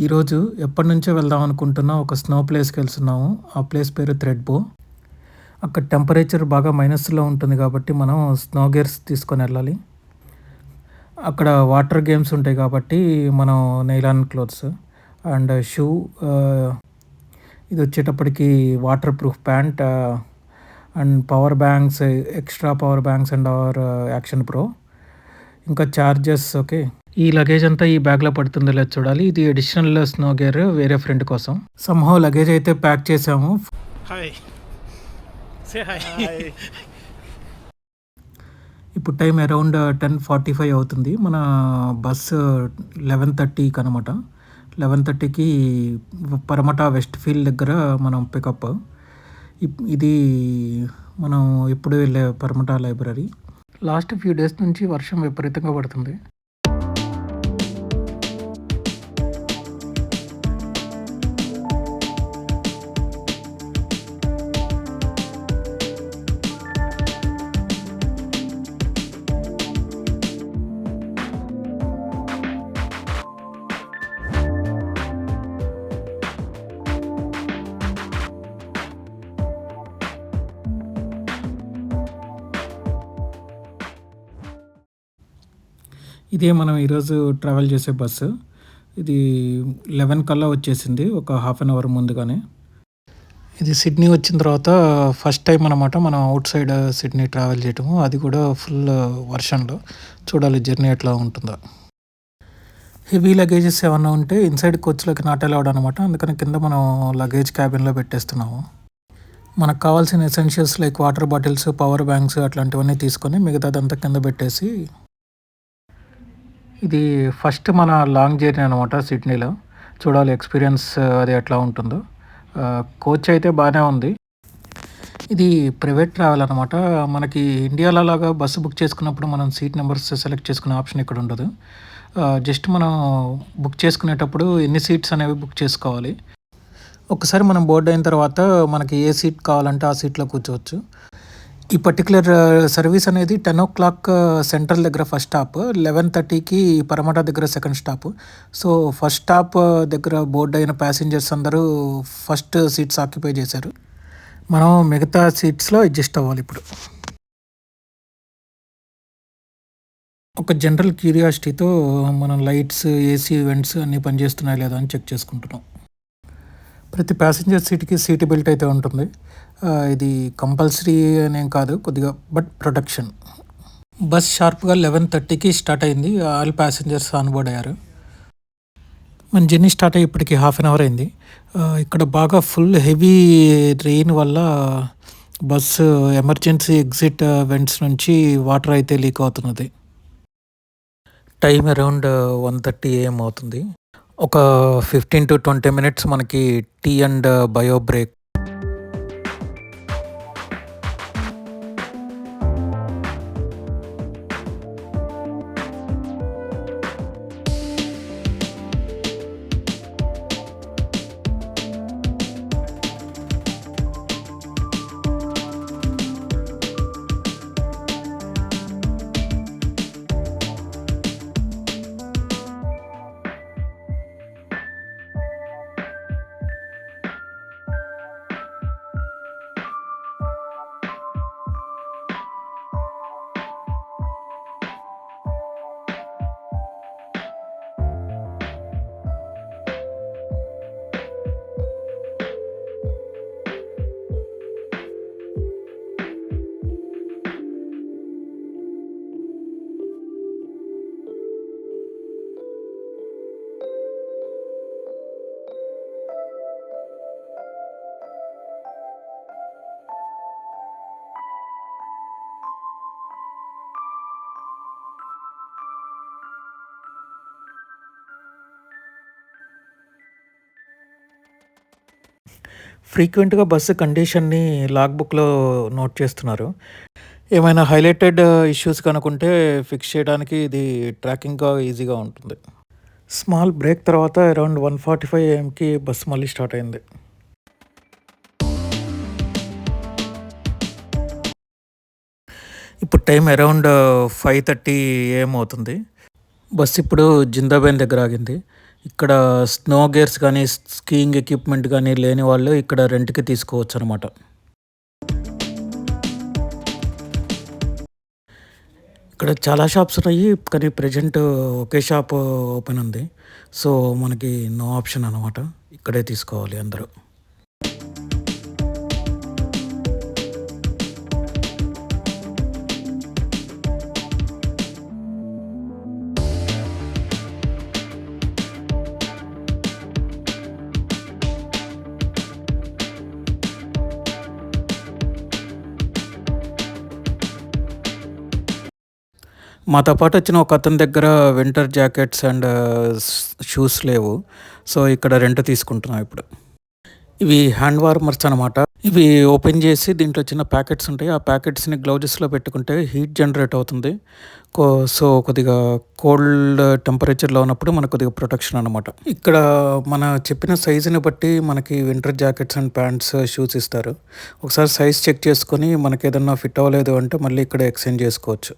ఈరోజు ఎప్పటినుంచో వెళ్దాం అనుకుంటున్న ఒక స్నో ప్లేస్‌కి వెళ్తున్నాము. ఆ ప్లేస్ పేరు థ్రెడ్‌బో. అక్కడ టెంపరేచర్ బాగా మైనస్‌లో ఉంటుంది కాబట్టి మనం స్నో గేర్స్ తీసుకొని వెళ్ళాలి. అక్కడ వాటర్ గేమ్స్ ఉంటాయి కాబట్టి మనం నైలాన్ క్లోత్స్ అండ్ షూ ఇది వచ్చేటప్పటికి water proof pant and power banks, extra power banks and hour action pro, ఇంకా చార్జర్స్. ఓకే, ఈ లగేజ్ అంతా ఈ బ్యాగ్లో పడుతుందో లేదో చూడాలి. ఇది అడిషనల్ స్నో గేర్ వేరే ఫ్రెండ్ కోసం. సంహౌ లగేజ్ అయితే ప్యాక్ చేసాము. Hi, say hi. ఇప్పుడు టైం అరౌండ్ 10:45 అవుతుంది. మన బస్సు 11:30కి అనమాట. 11:30కి పరమట వెస్ట్ ఫీల్డ్ దగ్గర మనం పికప్. ఇది మనం ఎప్పుడు వెళ్ళే Paramata library. Last few days నుంచి వర్షం విపరీతంగా పడుతుంది. ఇదే మనం ఈరోజు ట్రావెల్ చేసే బస్సు. ఇది 11 కల్లా వచ్చేసింది, ఒక హాఫ్ అన్ అవర్ ముందుగానే. ఇది సిడ్నీ వచ్చిన తర్వాత ఫస్ట్ టైం అనమాట మనం అవుట్ సైడ్ సిడ్నీ ట్రావెల్ చేయటము, అది కూడా ఫుల్ వర్షంలో. చూడాలి జర్నీ ఎట్లా ఉంటుందో. హెవీ లగేజెస్ ఏమన్నా ఉంటే ఇన్సైడ్ కోచ్లోకి నాట్ అలౌడ్ అనమాట. అందుకని కింద మనం లగేజ్ క్యాబిన్లో పెట్టేస్తున్నాము. మనకు కావాల్సిన essentials like water bottles, power banks అట్లాంటివన్నీ తీసుకొని మిగతాదంతా కింద పెట్టేసి, ఇది ఫస్ట్ మన లాంగ్ జర్నీ అనమాట సిడ్నీలో. చూడాలి ఎక్స్పీరియన్స్ అది ఎట్లా ఉంటుందో. కోచ్ అయితే బాగానే ఉంది. ఇది ప్రైవేట్ ట్రావెల్ అనమాట. మనకి ఇండియాలో లాగా బస్సు బుక్ చేసుకున్నప్పుడు మనం సీట్ నెంబర్స్ సెలెక్ట్ చేసుకునే ఆప్షన్ ఇక్కడ ఉండదు. జస్ట్ మనం బుక్ చేసుకునేటప్పుడు ఎన్ని సీట్స్ అనేవి బుక్ చేసుకోవాలి. ఒకసారి మనం బోర్డు అయిన తర్వాత మనకి ఏ సీట్ కావాలంటే ఆ సీట్లో కూర్చోవచ్చు. ఈ పర్టికులర్ సర్వీస్ అనేది 10 o'clock సెంట్రల్ దగ్గర ఫస్ట్ స్టాప్, 11:30కి పరమట దగ్గర second stop. So first stop దగ్గర బోర్డు అయిన ప్యాసింజర్స్ అందరూ ఫస్ట్ సీట్స్ ఆక్యుపై చేశారు. మనం మిగతా సీట్స్లో అడ్జస్ట్ అవ్వాలి. ఇప్పుడు ఒక జనరల్ క్యూరియాసిటీతో మనం లైట్స్, ఏసీ ఈవెంట్స్ అన్నీ పనిచేస్తున్నాయి లేదా అని చెక్ చేసుకుంటున్నాం. ప్రతి ప్యాసింజర్ సీట్కి సీట్ బెల్ట్ అయితే ఉంటుంది. ఇది కంపల్సరీ అనేం కాదు, కొద్దిగా బట్ ప్రొటెక్షన్. బస్ షార్ప్గా 11:30కి స్టార్ట్ అయింది. ఆల్ ప్యాసింజర్స్ ఆన్ బోర్డ్ అయ్యారు. మన జర్నీ స్టార్ట్ అయ్యి ఇప్పటికి హాఫ్ అన్ అవర్ అయింది. ఇక్కడ బాగా ఫుల్ హెవీ రెయిన్ వల్ల బస్సు ఎమర్జెన్సీ ఎగ్జిట్ వెంట్స్ నుంచి వాటర్ అయితే లీక్ అవుతున్నది. టైం అరౌండ్ 1:30 AM అవుతుంది. ఒక 15 to 20 minutes మనకి టీ అండ్ బయో బ్రేక్. ఫ్రీక్వెంట్గా బస్సు కండిషన్ని లాగ్ బుక్లో నోట్ చేస్తున్నారు. ఏమైనా హైలైటెడ్ ఇష్యూస్ కనుకుంటే ఫిక్స్ చేయడానికి ఇది ట్రాకింగ్గా ఈజీగా ఉంటుంది. స్మాల్ బ్రేక్ తర్వాత అరౌండ్ 1:45 AMకి బస్సు మళ్ళీ స్టార్ట్ అయింది. ఇప్పుడు టైం అరౌండ్ 5:30 AM అవుతుంది. బస్సు ఇప్పుడు జిందాబేన్ దగ్గర ఆగింది. ఇక్కడ స్నో గేర్స్ కానీ స్కీయింగ్ ఎక్విప్మెంట్ కానీ లేని వాళ్ళు ఇక్కడ రెంట్కి తీసుకోవచ్చు అనమాట. ఇక్కడ చాలా షాప్స్ ఉన్నాయి, కానీ ప్రజెంట్ ఒకే షాప్ ఓపెన్ ఉంది. సో మనకి నో ఆప్షన్ అనమాట, ఇక్కడే తీసుకోవాలి అందరూ. మాతో పాటు వచ్చిన ఒక అతని దగ్గర వింటర్ జాకెట్స్ అండ్ షూస్ లేవు. సో ఇక్కడ రెంట్ తీసుకుంటున్నాం ఇప్పుడు. ఇవి హ్యాండ్ వార్మర్స్ అనమాట. ఇవి ఓపెన్ చేసి దీంట్లో చిన్న ప్యాకెట్స్ ఉంటాయి. ఆ ప్యాకెట్స్ని గ్లౌజెస్లో పెట్టుకుంటే హీట్ జనరేట్ అవుతుంది. సో కొద్దిగా కోల్డ్ టెంపరేచర్లో ఉన్నప్పుడు మనకు కొద్దిగా ప్రొటెక్షన్ అనమాట. ఇక్కడ మన చెప్పిన సైజుని బట్టి మనకి winter jackets and pants shoes ఇస్తారు. ఒకసారి సైజ్ చెక్ చేసుకొని మనకి ఏదన్నా ఫిట్ అవ్వలేదు అంటే మళ్ళీ ఇక్కడ ఎక్స్చేంజ్ చేసుకోవచ్చు.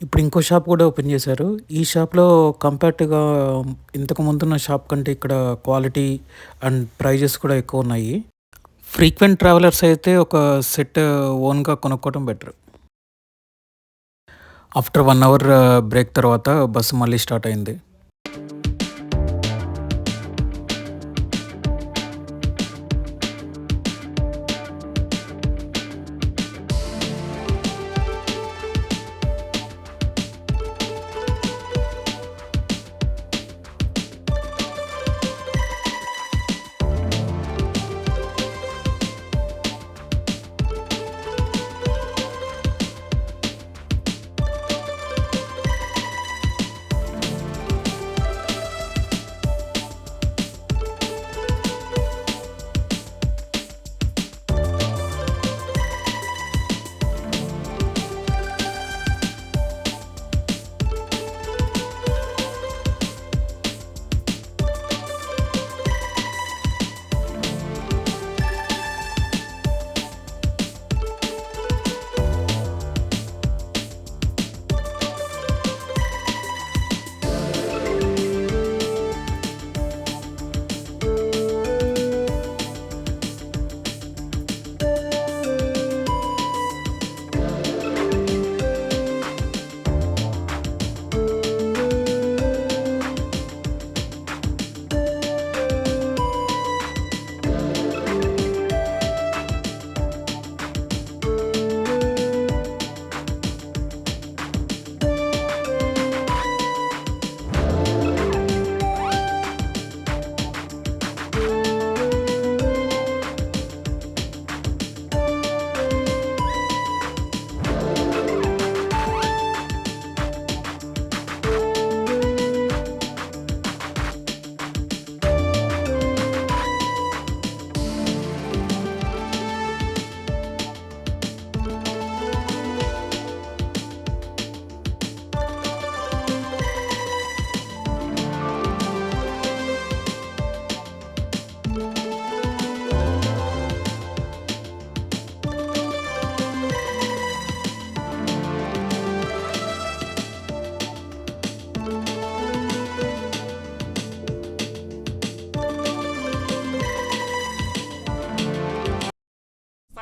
ఇప్పుడు ఇంకో షాప్ కూడా ఓపెన్ చేశారు. ఈ షాప్లో కంపేర్డ్గా ఇంతకు ముందున్న షాప్ కంటే ఇక్కడ క్వాలిటీ అండ్ ప్రైజెస్ కూడా ఎక్కువ ఉన్నాయి. ఫ్రీక్వెంట్ ట్రావెలర్స్ అయితే ఒక సెట్ ఓన్గా కొనుక్కోవడం బెటర్. ఆఫ్టర్ 1 అవర్ బ్రేక్ తర్వాత బస్సు మళ్ళీ స్టార్ట్ అయింది.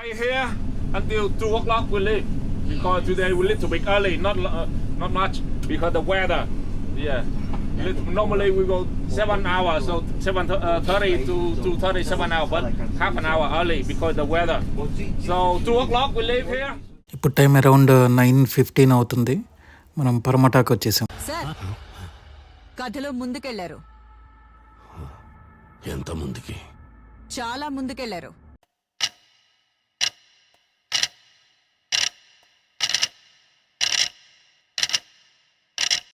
Stay here until 2 o'clock we leave because today we little bit early, not much because the weather. Yeah. Normally we go 7 hours, so 7:30 to 37 hours, but half an hour early because the weather. So 2 o'clock we leave here. ఇప్పుడు time around 9:15 అవుతుంది. మనం పరమటాకు వచ్చేసాం. Sir కథలో ముందుకెళ్లారు, ఎంత ముందుకి? చాలా ముందుకెళ్లారు.